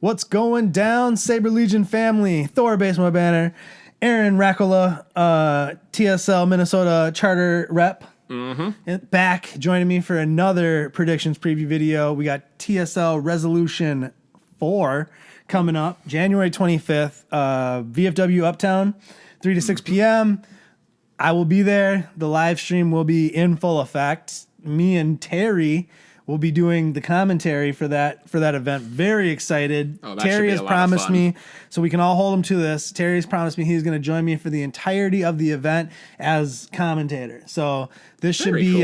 What's going down, Saber Legion family? Thor based my banner. Aaron Racola, TSL Minnesota Charter Rep. Back joining me for another predictions preview video. We got TSL Resolution 4 coming up January 25th. VFW Uptown, 3 to 6 p.m. I will be there. The live stream will be in full effect. Me and Terry will be doing the commentary for that event. Very excited. Terry has promised me, so we can all hold him to this. Terry's promised me he's going to join me for the entirety of the event as commentator. So this should be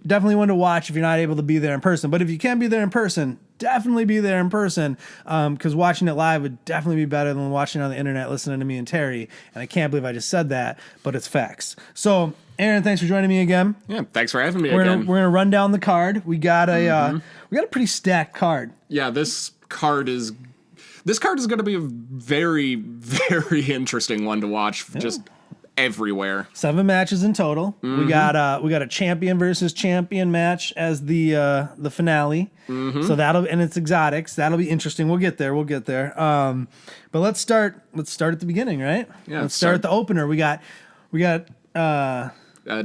definitely one to watch if you're not able to be there in person. But if you can be there in person, definitely be there in person, because watching it live would definitely be better than watching it on the internet, listening to me and Terry. And I can't believe I just said that, but it's facts. So Aaron, thanks for joining me again. Yeah, thanks for having me again. We're gonna run down the card. We got a pretty stacked card. Yeah, this card is going to be a very, very interesting one to watch. Just everywhere. 7 matches in total. We got a champion versus champion match as the finale. So and it's exotics. That'll be interesting. We'll get there. But let's start at the beginning, right? Yeah. Let's start at the opener. We got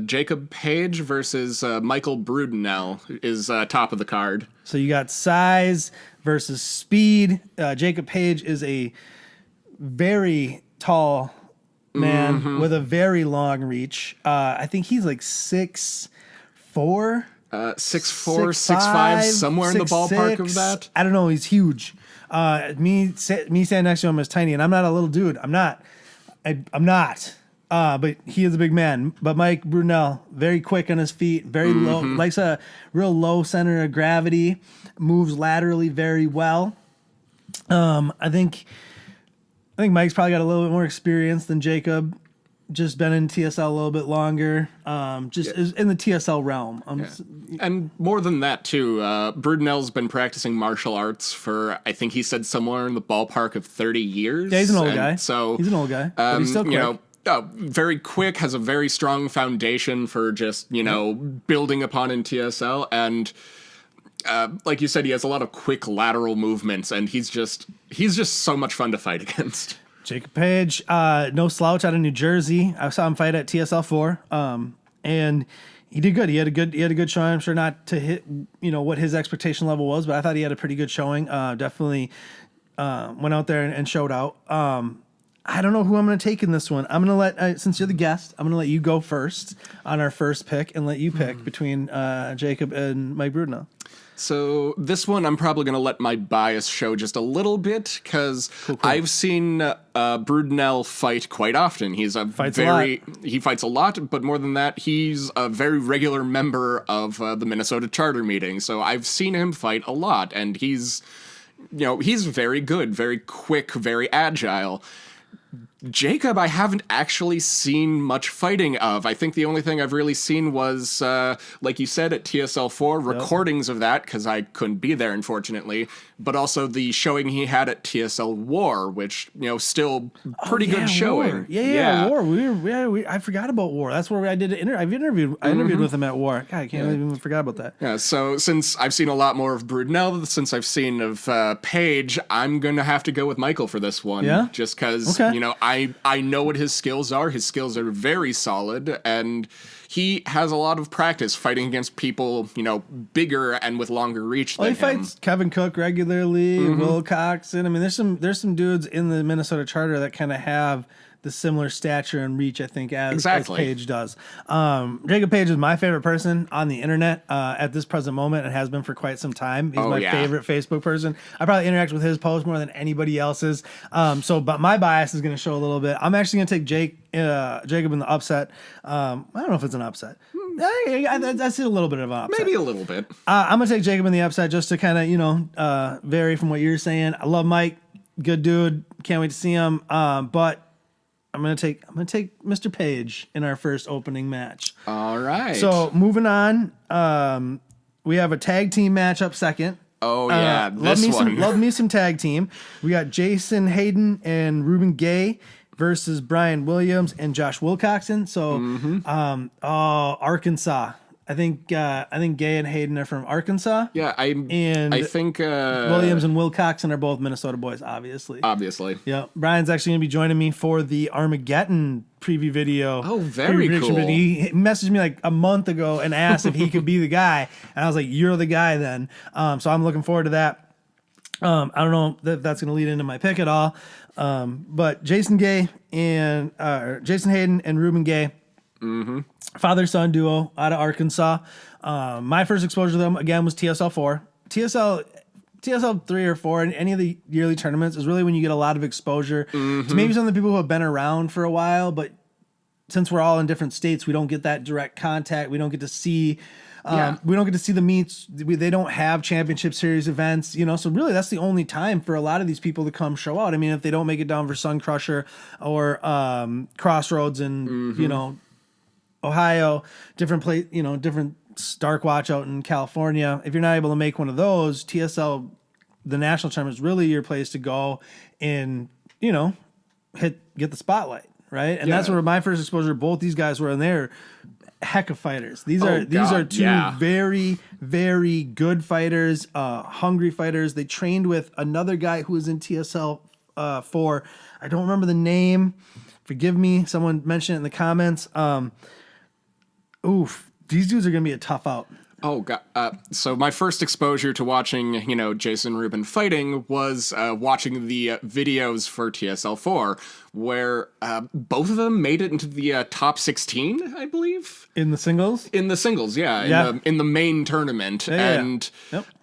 Jacob Page versus Michael Brudenell is top of the card. So you got size versus speed. Jacob Page is a very tall man with a very long reach. I think he's like 6'4", 6'4", 6'5", somewhere in the ballpark of that. I don't know. He's huge. Me standing next to him is tiny, and I'm not a little dude. I'm not. But he is a big man. But Mike Brunel, very quick on his feet, very low, likes a real low center of gravity, moves laterally very well. I think Mike's probably got a little bit more experience than Jacob. Just been in TSL a little bit longer. Is in the TSL realm. And more than that too, Brudenell's been practicing martial arts for, I think he said somewhere in the ballpark of 30 years. Yeah, he's an old guy. So he's an old guy. But he's still quick. Very quick, has a very strong foundation for just, building upon in TSL. And like you said, he has a lot of quick lateral movements, and he's just so much fun to fight against. Jacob Page, no slouch out of New Jersey. I saw him fight at TSL 4, and he did good. He had a good showing. I'm sure not to hit, what his expectation level was, but I thought he had a pretty good showing. Definitely went out there and showed out. I don't know who I'm going to take in this one. I'm going to let, since you're the guest, I'm going to let you go first on our first pick and let you pick between Jacob and Mike Brudenell. So this one, I'm probably going to let my bias show just a little bit, because I've seen Brudenell fight quite often. He fights a lot, but more than that, he's a very regular member of the Minnesota Charter meeting. So I've seen him fight a lot, and he's very good, very quick, very agile. Jacob, I haven't actually seen much fighting of. I think the only thing I've really seen was, like you said, at TSL 4, recordings of that, because I couldn't be there, unfortunately, but also the showing he had at TSL War, which, still pretty good showing. War. Yeah, War. I forgot about War. That's where I did an I interviewed with him at War. God, I can't even forgot about that. Yeah, so since I've seen a lot more of Brudenell, since I've seen of Page, I'm going to have to go with Michael for this one. Yeah? Just because, I know what his skills are. His skills are very solid, and he has a lot of practice fighting against people, bigger and with longer reach than him. He fights Kevin Cook regularly, Will Coxon. I mean, there's some dudes in the Minnesota Charter that kind of have the similar stature and reach, I think, as Page does. Jacob Page is my favorite person on the internet at this present moment, and has been for quite some time. He's my favorite Facebook person. I probably interact with his posts more than anybody else's. But my bias is going to show a little bit. I'm actually going to take Jacob in the upset. I don't know if it's an upset. I see a little bit of an upset. Maybe a little bit. I'm going to take Jacob in the upset just to kind of, vary from what you're saying. I love Mike. Good dude. Can't wait to see him. But I'm gonna take Mr. Page in our first opening match. All right. So moving on, we have a tag team match up second. Oh yeah, love me some tag team. We got Jason Hayden and Ruben Gay versus Brian Williams and Josh Wilcoxon. So, Arkansas. I think Gay and Hayden are from Arkansas. Yeah, I think Williams and Will Coxon are both Minnesota boys, obviously. Yeah, Brian's actually going to be joining me for the Armageddon preview video. Oh, very cool. He messaged me like a month ago and asked if he could be the guy, and I was like, "You're the guy then." So I'm looking forward to that. I don't know if that's going to lead into my pick at all, but Jason Hayden and Ruben Gay. Mm-hmm. Father-son duo out of Arkansas. My first exposure to them, again, was TSL 4. TSL 3 or 4 in any of the yearly tournaments is really when you get a lot of exposure to maybe some of the people who have been around for a while, but since we're all in different states, we don't get that direct contact. We don't get to see we don't get to see the meets. They don't have championship series events, so really that's the only time for a lot of these people to come show out. I mean, if they don't make it down for Sun Crusher or Crossroads and, Ohio, different place, different Stark Watch out in California. If you're not able to make one of those, TSL, the national tournament, is really your place to go and, get the spotlight, right? And that's where my first exposure, both these guys were in there. Heck of fighters. These are two very, very good fighters, hungry fighters. They trained with another guy who was in TSL 4. I don't remember the name. Forgive me. Someone mentioned it in the comments. These dudes are going to be a tough out. Oh, God. So my first exposure to watching, Jason Rubin fighting was watching the videos for TSL 4, where both of them made it into the top 16, I believe. In the singles? In the singles, yeah. In the main tournament. And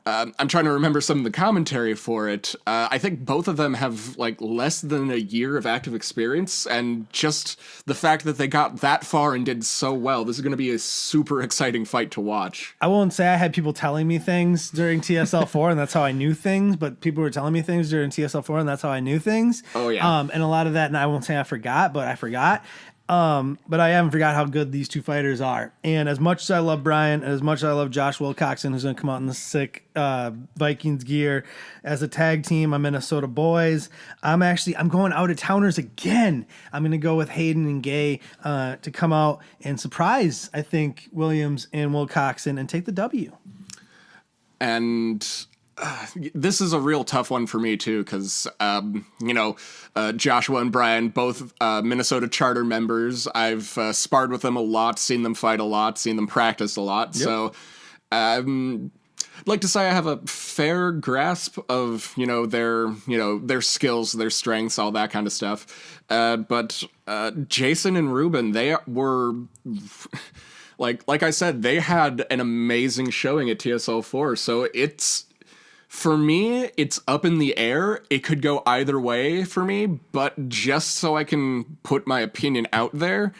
I'm trying to remember some of the commentary for it. I think both of them have less than a year of active experience, and just the fact that they got that far and did so well, this is going to be a super exciting fight to watch. I won't say I had people telling me things during TSL 4 and that's how I knew things, but people were telling me things during TSL 4 and that's how I knew things. Oh, yeah. And a lot of that, and I won't say I forgot, but I forgot. But I haven't forgot how good these two fighters are. And as much as I love Brian, and as much as I love Josh Wilcoxon, who's going to come out in the sick Vikings gear as a tag team, my Minnesota boys, I'm going out of towners again. I'm going to go with Hayden and Gay to come out and surprise, I think, Williams and Wilcoxon and take the W. And this is a real tough one for me too, because Joshua and Brian, both Minnesota charter members. I've sparred with them a lot, seen them fight a lot, seen them practice a lot. Yep. So I'd like to say I have a fair grasp of their skills, their strengths, all that kind of stuff. But Jason and Ruben, they were. Like I said, they had an amazing showing at TSL 4, so for me, it's up in the air. It could go either way for me, but just so I can put my opinion out there,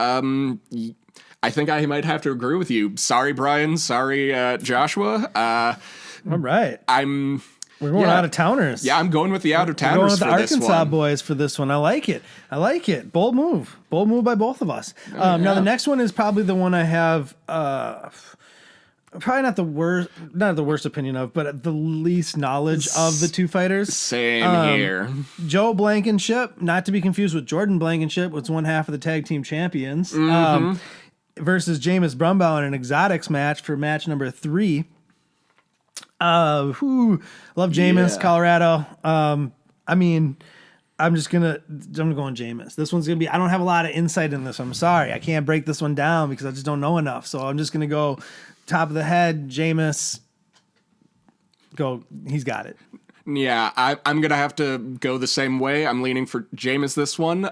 I think I might have to agree with you. Sorry, Brian. Sorry, Joshua. All right. We're going out of towners. Yeah, I'm going with the out of towners for this one. Going with the Arkansas boys for this one. I like it. Bold move. Bold move by both of us. Now, the next one is probably the one I have... probably not the worst opinion of, but the least knowledge of the two fighters. Same here. Joe Blankenship, not to be confused with Jordan Blankenship, was one half of the tag team champions, versus Jameis Brumbaugh in an exotics match for match number 3. Love Jameis, Colorado. I'm going Jameis. This one's going to be, I don't have a lot of insight in this. I'm sorry. I can't break this one down because I just don't know enough. So I'm just going to go top of the head, Jameis. Go. He's got it. Yeah, I'm going to have to go the same way. I'm leaning for Jameis this one.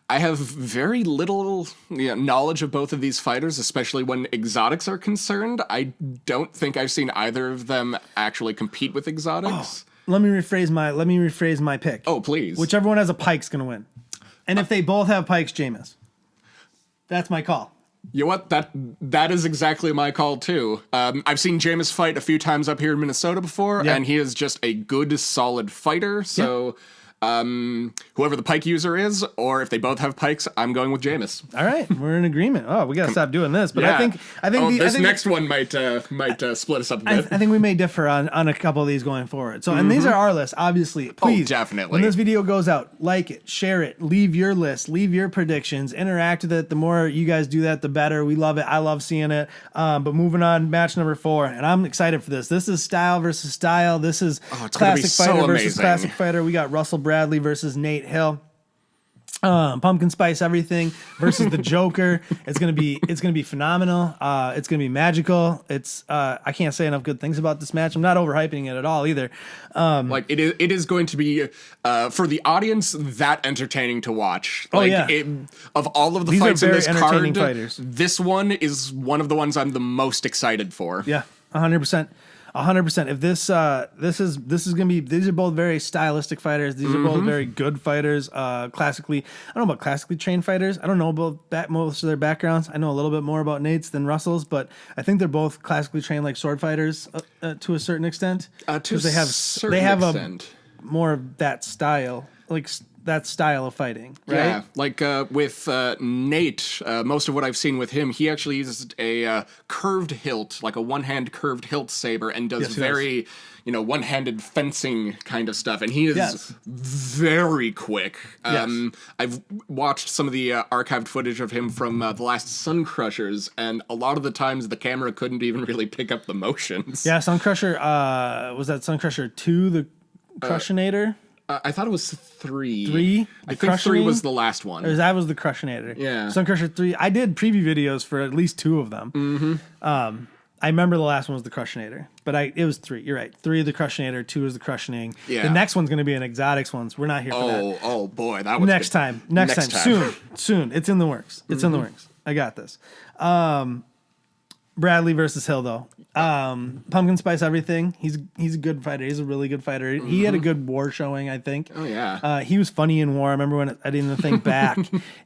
I have very little knowledge of both of these fighters, especially when exotics are concerned. I don't think I've seen either of them actually compete with exotics. Let me rephrase my pick. Oh, please. Whichever one has a pike's going to win. And if they both have pikes, Jameis. That's my call. You know what? That is exactly my call too. I've seen Jameis fight a few times up here in Minnesota before, and he is just a good, solid fighter. So whoever the pike user is, or if they both have pikes, I'm going with Jameis. All right, we're in agreement. Oh, we gotta stop doing this. But Yeah. I think this next one might split us up a bit. I think we may differ on a couple of these going forward. So, and these are our lists, obviously. Please, definitely. when this video goes out, like it, share it, leave your list, leave your predictions, interact with it. The more you guys do that, the better. We love it. I love seeing it. But moving on, match number 4, and I'm excited for this. This is style versus style. This is classic fighter versus classic fighter. We got Russell Bradley versus Nate Hill. Pumpkin spice everything versus the Joker. It's gonna be phenomenal. It's gonna be magical. I can't say enough good things about this match. I'm not overhyping it at all either. It is going to be for the audience that entertaining to watch. Of all of the fights in this card, this one is one of the ones I'm the most excited for. Yeah, 100%. 100%. If this is gonna be, these are both very stylistic fighters. These are both very good fighters. Classically, I don't know about classically trained fighters. I don't know about most of their backgrounds. I know a little bit more about Nate's than Russell's, but I think they're both classically trained like sword fighters to a certain extent. Because they have a more of that style, like that style of fighting, right? Yeah, like with Nate, most of what I've seen with him, he actually uses a curved hilt, like a one-hand curved hilt saber, and does very, one-handed fencing kind of stuff. And he is very quick. I've watched some of the archived footage of him from the last Sun Crushers, and a lot of the times the camera couldn't even really pick up the motions. Yeah, Sun Crusher, was that Sun Crusher 2, the Crushinator? I thought it was 3. 3? I think 3 was the last one. Or that was the Crushinator. Yeah. Sun Crusher 3. I did preview videos for at least 2 of them. Mm-hmm. I remember the last one was the Crushinator, but it was 3. You're right. 3 is the Crushinator, 2 is the Crushing. Yeah. The next one's going to be an exotics one. So we're not here for that. Oh boy, that was next time. Next time. Soon. It's in the works. It's in the works. I got this. Bradley versus Hill, though. Pumpkin spice everything. He's a good fighter. He's a really good fighter. He had a good war showing, I think. Oh yeah. He was funny in war. I remember when I didn't think back,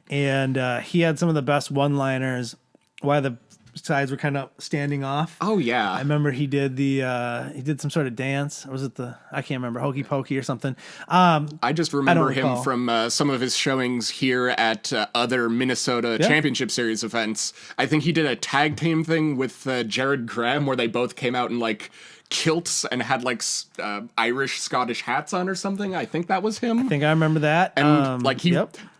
and he had some of the best one-liners. Why the sides were kind of standing off. Oh yeah. I remember he did some sort of dance. Or was it I can't remember, hokey pokey or something. I just remember him from some of his showings here at other Minnesota Championship Series events. I think he did a tag team thing with Jared Graham where they both came out in like kilts and had like Irish Scottish hats on or something. I think that was him. I think I remember that. And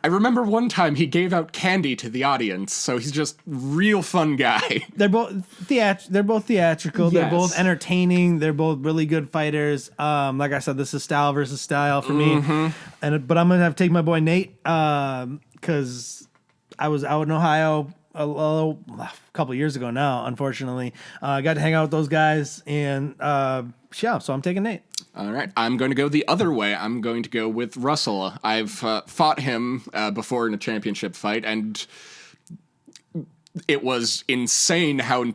I remember one time he gave out candy to the audience, so he's just real fun guy. They're both theatrical. Yes. They're both entertaining. They're both really good fighters. Like I said, this is style versus style for me. But I'm gonna have to take my boy Nate because I was out in Ohio a couple years ago now. Unfortunately, I got to hang out with those guys, and so I'm taking Nate. All right, I'm going to go the other way. I'm going to go with Russell. I've fought him before in a championship fight, and it was insane how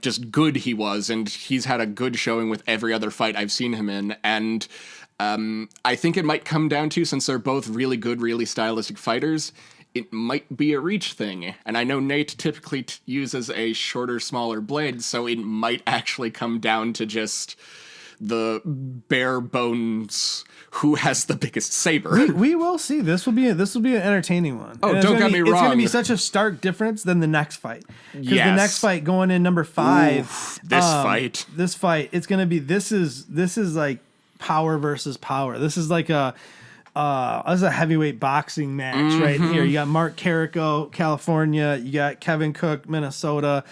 just good he was, and he's had a good showing with every other fight I've seen him in. And I think it might come down to, since they're both really good, really stylistic fighters, it might be a reach thing. And I know Nate typically uses a shorter, smaller blade, so it might actually come down to just the bare bones who has the biggest saber. We will see. This will be an entertaining one. Oh, don't get me wrong. It's going to be such a stark difference than the next fight. Because the next fight going in number 5. This fight, it's going to be, this is like power versus power. This is like this is a heavyweight boxing match right here. You got Mark Carrico, California. You got Kevin Cook, Minnesota.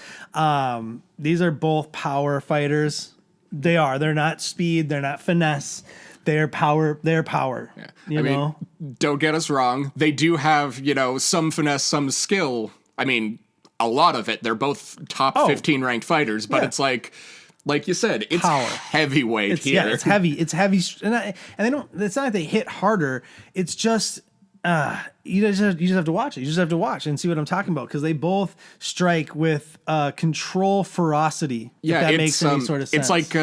These are both power fighters. They are. They're not speed. They're not finesse. They're power. They're power. Yeah. You know? Don't get us wrong. They do have, some finesse, some skill. I mean, a lot of it. They're both top 15 ranked fighters, but it's like you said, it's power. Heavyweight here. Yeah, it's heavy. It's heavy. And they don't, it's not like they hit harder. It's just, you just have to watch it. You just have to watch and see what I'm talking about, because they both strike with control ferocity. Yeah, if that makes any sort of sense. It's like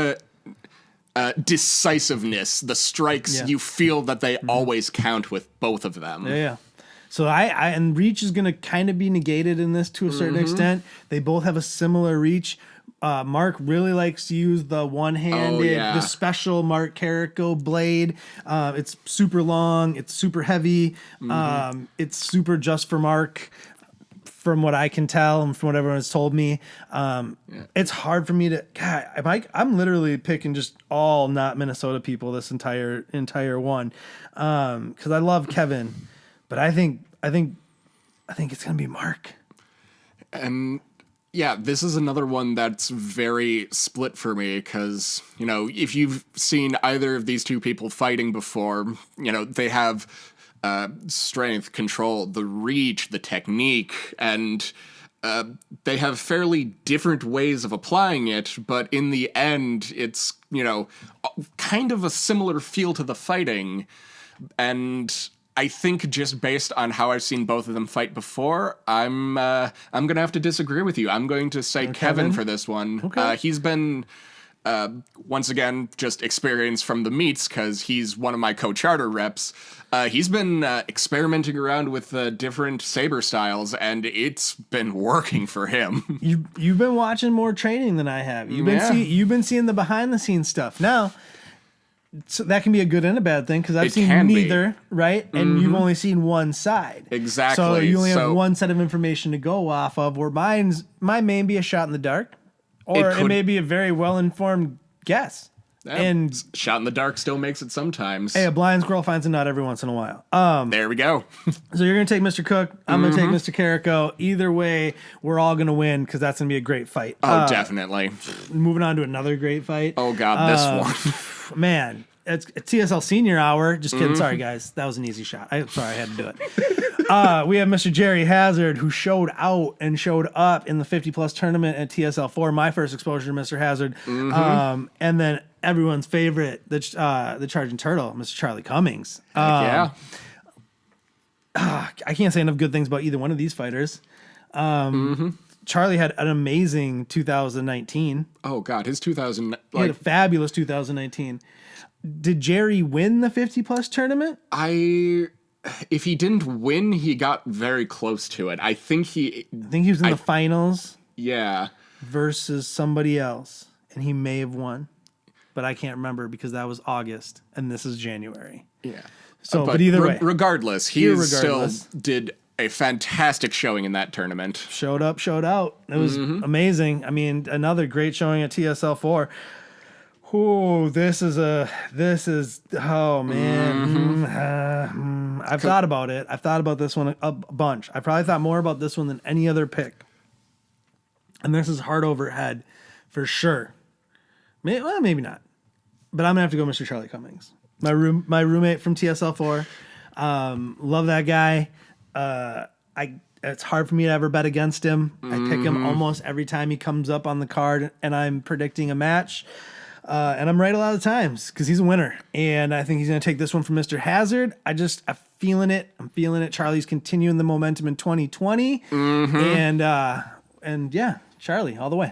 decisiveness. The strikes, you feel that they always count with both of them. Yeah. So and reach is going to kind of be negated in this to a certain extent. They both have a similar reach. Mark really likes to use the one-handed, the special Mark Carrico blade. It's super long. It's super heavy. It's super just for Mark, from what I can tell and from what everyone's told me. It's hard for me to. God, I'm literally picking just all not Minnesota people this entire one, because I love Kevin, but I think it's gonna be Mark. And yeah, this is another one that's very split for me because, you know, if you've seen either of these two people fighting before, you know, they have strength, control, the reach, the technique, and they have fairly different ways of applying it, but in the end, it's, you know, kind of a similar feel to the fighting. And I think just based on how I've seen both of them fight before, I'm gonna have to disagree with you. I'm going to say Kevin for this one. Okay. He's been once again just experience from the meets because he's one of my co-charter reps. He's been experimenting around with different saber styles, and it's been working for him. You've been watching more training than I have. You've been seeing the behind the scenes stuff now. So that can be a good and a bad thing because I've seen neither, right? And you've only seen one side. Exactly. So you only have one set of information to go off of, where mine may be a shot in the dark, or it may be a very well-informed guess. And shot in the dark still makes it sometimes. Hey, a blind squirrel finds a nut every once in a while. There we go. So you're going to take Mr. Cook. I'm going to take Mr. Carrico. Either way, we're all going to win because that's going to be a great fight. Oh, definitely. Moving on to another great fight. Oh, God, this one. Man, it's a TSL Senior Hour. Just kidding. Sorry, guys. That was an easy shot. I had to do it. We have Mr. Jerry Hazard, who showed out and showed up in the 50-plus tournament at TSL 4. My first exposure to Mr. Hazard. And then everyone's favorite, the Charging Turtle, Mr. Charlie Cummings. Yeah. I can't say enough good things about either one of these fighters. Charlie had an amazing 2019. Oh, God. His 2000... He had a fabulous 2019. Did Jerry win the 50-plus tournament? If he didn't win, he got very close to it. I think he was in the finals. Yeah. Versus somebody else, and he may have won, but I can't remember because that was August, and this is January. Yeah. So, but either way, regardless, he still did a fantastic showing in that tournament. Showed up, showed out. It was amazing. I mean, another great showing at TSL 4. Oh, this is oh man. I've thought about it. I've thought about this one a bunch. I probably thought more about this one than any other pick. And this is hard over head for sure. Maybe not. But I'm gonna have to go Mr. Charlie Cummings. My roommate from TSL 4. Love that guy. It's hard for me to ever bet against him. I pick him almost every time he comes up on the card and I'm predicting a match. And I'm right a lot of times because he's a winner. And I think he's going to take this one from Mr. Hazard. I'm feeling it. I'm feeling it. Charlie's continuing the momentum in 2020. And yeah, Charlie all the way.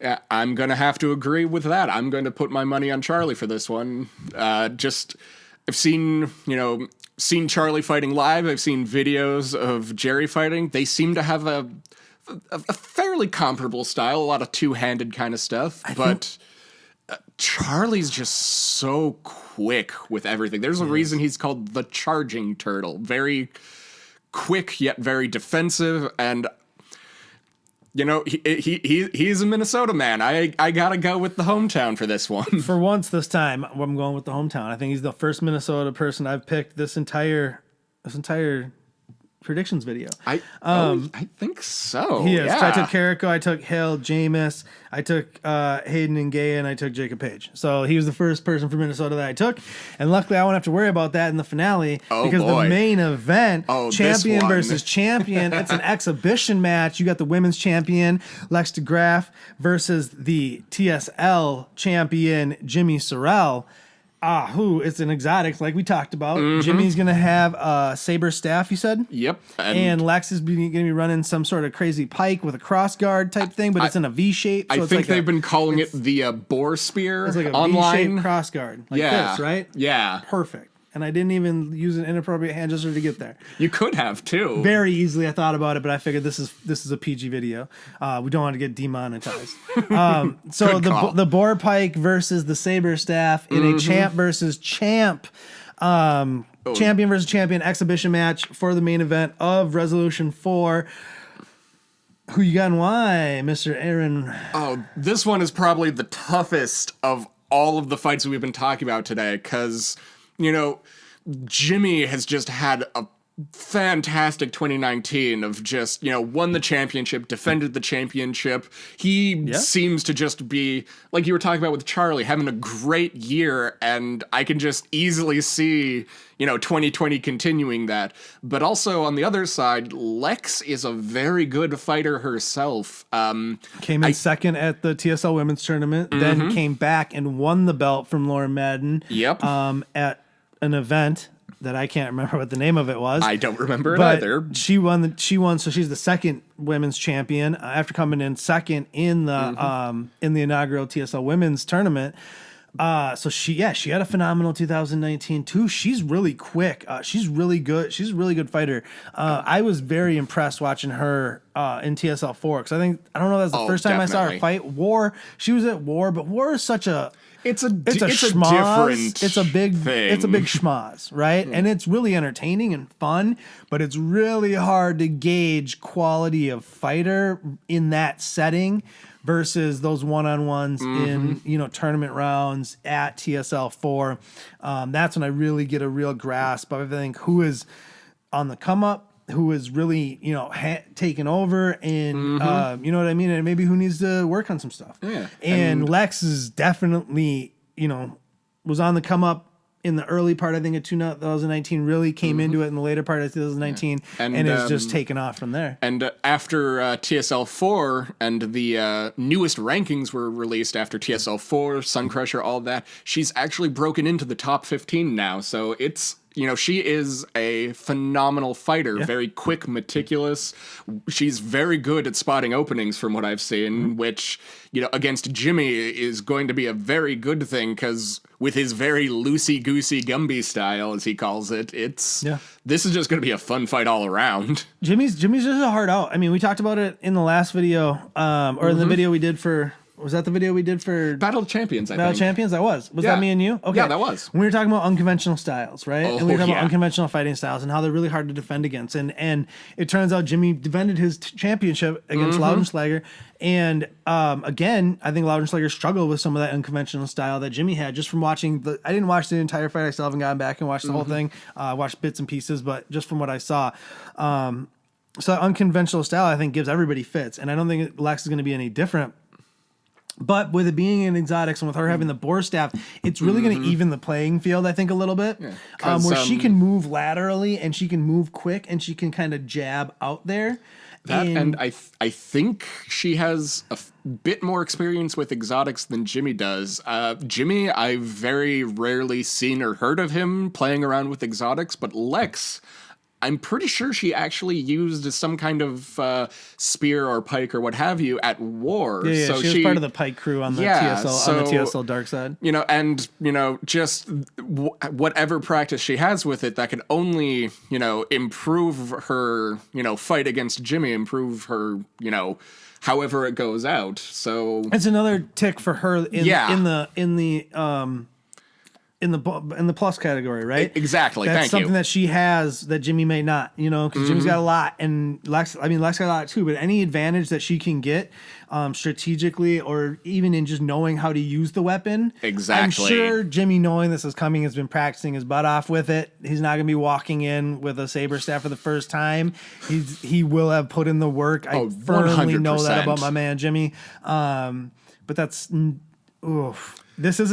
Yeah, I'm going to have to agree with that. I'm going to put my money on Charlie for this one. I've seen Charlie fighting live. I've seen videos of Jerry fighting. They seem to have a fairly comparable style, a lot of two-handed kind of stuff. Charlie's just so quick with everything. There's a reason he's called the Charging Turtle. Very quick, yet very defensive. And, you know, he's a Minnesota man. I gotta go with the hometown for this one. For once this time, I'm going with the hometown. I think he's the first Minnesota person I've picked this entire predictions video. I think so. He is. Yeah. So I took Carrico, I took Hale, Jameis, I took Hayden and Gay, and I took Jacob Page. So he was the first person from Minnesota that I took. And luckily I won't have to worry about that in the finale because the main event, champion versus champion, it's an exhibition match. You got the women's champion, Lex DeGraff, versus the TSL champion, Jimmy Sorrell. It's an exotic, like we talked about. Jimmy's going to have a saber staff, you said? Yep. And Lex is going to be running some sort of crazy pike with a cross guard type thing, but it's in a V shape. So I think they've been calling it the boar spear it's like a online. V-shaped cross guard, like this, right? Yeah. Perfect. and I didn't even use an inappropriate hand gesture to get there. You could have too. Very easily, I thought about it, but I figured this is a PG video. We don't want to get demonetized. So the boar pike versus the saber staff in a champ versus champ, champion versus champion exhibition match for the main event of Resolution 4. Who you got and why, Mr. Aaron? Oh, this one is probably the toughest of all of the fights we've been talking about today, because, you know, Jimmy has just had a fantastic 2019 of just, you know, won the championship, defended the championship. He seems to just be, like you were talking about with Charlie, having a great year, and I can just easily see, you know, 2020 continuing that. But also on the other side, Lex is a very good fighter herself. Came in second at the TSL Women's Tournament, then came back and won the belt from Lauren Madden. Yep. At an event that I can't remember what the name of it was. I don't remember it either. She won, so she's the second women's champion after coming in second in the inaugural TSL Women's Tournament. So she had a phenomenal 2019 too. She's really quick. She's really good. She's a really good fighter. I was very impressed watching her in TSL 4 because I don't know, that's the first time I saw her fight. War. She was at War, but War is such a It's a schmoz. different It's a big thing. It's a big schmoz, right? And it's really entertaining and fun, but it's really hard to gauge quality of fighter in that setting versus those one-on-ones in, you know, tournament rounds at TSL 4. That's when I really get a real grasp of, I think, who is on the come up, who is really, you know, taken over, and you know what I mean, and maybe who needs to work on some stuff. Yeah. And Lex is definitely, you know, was on the come up in the early part, I think, of 2019, really came into it in the later part of 2019, and is just taken off from there. And after TSL 4 and the newest rankings were released after TSL 4, Sun Crusher, all that, she's actually broken into the top 15 now. So it's, you know, she is a phenomenal fighter, very quick, meticulous. She's very good at spotting openings from what I've seen, which, you know, against Jimmy is going to be a very good thing, because with his very loosey-goosey Gumby style, as he calls it, this is just going to be a fun fight all around. Jimmy's just a hard out. I mean, we talked about it in the last video, or in the video we did for... Was that the video we did for Battle of Champions? Battle of Champions? That was that me and you? Okay, yeah, that was. We were talking about unconventional styles, right? And we were talking about unconventional fighting styles and how they're really hard to defend against. And it turns out Jimmy defended his championship against Laudenschlager. And again, I think Laudenschlager struggled with some of that unconventional style that Jimmy had, just from watching I didn't watch the entire fight. I still haven't gotten back and watched the whole thing. I watched bits and pieces, but just from what I saw. So unconventional style, I think, gives everybody fits. And I don't think Lex is going to be any different. But with it being in exotics and with her having the boar staff, it's really going to even the playing field, I think, a little bit. Yeah, where she can move laterally and she can move quick and she can kind of jab out there. And I think she has a bit more experience with exotics than Jimmy does. Jimmy, I've very rarely seen or heard of him playing around with exotics, but Lex, I'm pretty sure she actually used some kind of spear or pike or what have you at War. Yeah, so she was part of the pike crew on the TSL dark side. You know, and, you know, just whatever practice she has with it, that could only, you know, improve her, you know, fight against Jimmy, improve her, you know, however it goes out. So it's another tick for her in the plus category, right? Exactly. That's something that she has that Jimmy may not, you know, because Jimmy's got a lot, and Lex got a lot too, but any advantage that she can get strategically, or even in just knowing how to use the weapon. Exactly. I'm sure Jimmy, knowing this is coming, has been practicing his butt off with it. He's not going to be walking in with a saber staff for the first time. He will have put in the work. I firmly 100%. Know that about my man, Jimmy. But that's... Oof. This is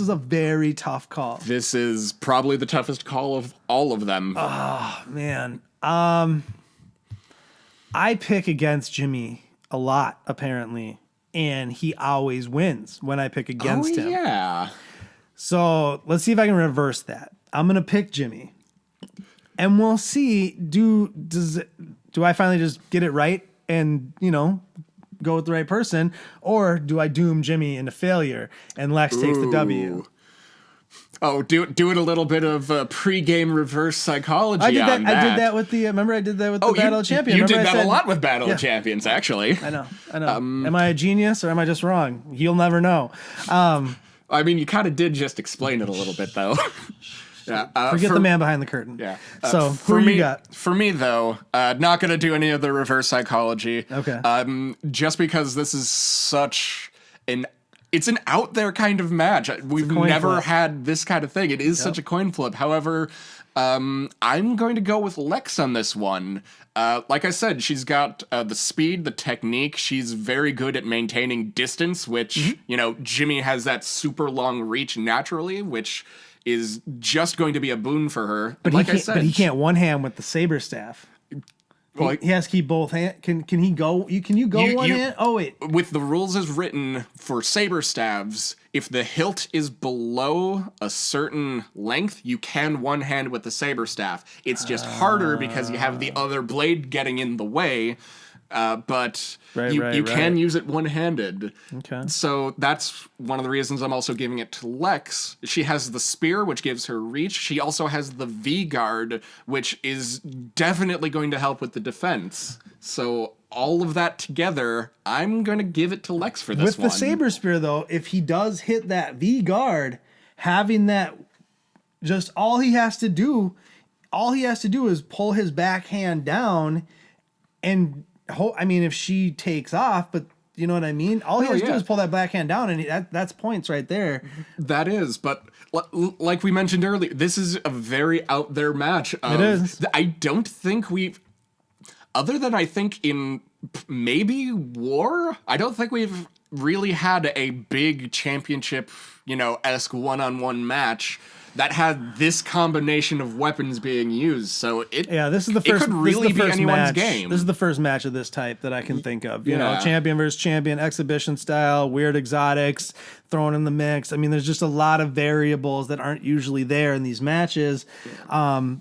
a very tough call. This is probably the toughest call of all of them. Oh, man. I pick against Jimmy a lot, apparently, and he always wins when I pick against him. Yeah. So let's see if I can reverse that. I'm going to pick Jimmy, and we'll see, do I finally just get it right and, you know, go with the right person, or do I doom Jimmy into failure and Lex takes the W? Oh, doing a little bit of pre-game reverse psychology. I did that. On that. I did that with the. Remember, I did that with the Battle of Champions. You remember did I that said, a lot with Battle of Champions, actually. I know. Am I a genius or am I just wrong? You'll never know. I mean, you kind of did just explain it a little bit, though. Yeah, Forget the man behind the curtain. Yeah. So who you got? For me, though, not going to do any of the reverse psychology. Okay. Just because this is such it's an out there kind of match. We've never had this kind of thing. It is such a coin flip. However, I'm going to go with Lex on this one. Like I said, she's got the speed, the technique. She's very good at maintaining distance, which, Jimmy has that super long reach naturally, which is just going to be a boon for her. But like I said, he can't one hand with the saber staff. Well, he has to keep both hands. Can he go? Can you go one hand? Oh wait. With the rules as written for saber staves, if the hilt is below a certain length, you can one hand with the saber staff. It's just harder because you have the other blade getting in the way. But you can use it one-handed. Okay. So that's one of the reasons I'm also giving it to Lex. She has the spear, which gives her reach. She also has the V-guard, which is definitely going to help with the defense. So all of that together, I'm going to give it to Lex for this one. With the saber spear, though, if he does hit that V-guard, having that, just all he has to do is pull his backhand down and... I mean, if she takes off, but you know what I mean? All he has to do is pull that backhand down, and that's points right there. That is, but like we mentioned earlier, this is a very out there match. It is. I don't think other than I think in maybe War, I don't think we've really had a big championship, esque one-on-one match that had this combination of weapons being used. So this is the first. It could really be anyone's match. game. This is the first match of this type that I can think of. You know, champion versus champion, exhibition style, weird exotics thrown in the mix. I mean, there's just a lot of variables that aren't usually there in these matches. All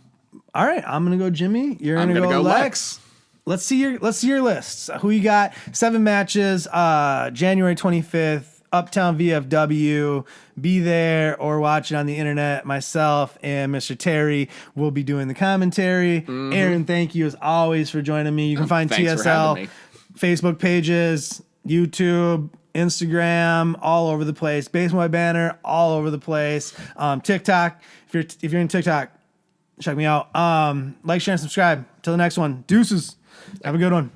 right, I'm gonna go Jimmy. You're gonna go Lex. Let's see your lists. Who you got? 7 matches. January 25th. Uptown VFW. Be there or watch it on the internet. Myself and Mr. Terry will be doing the commentary. Mm-hmm. Aaron, thank you as always for joining me. You can find TSL Facebook pages, YouTube, Instagram, all over the place. Baseball Banter, all over the place. TikTok. If you're in TikTok, check me out. Like, share, and subscribe. Till the next one. Deuces. Have a good one.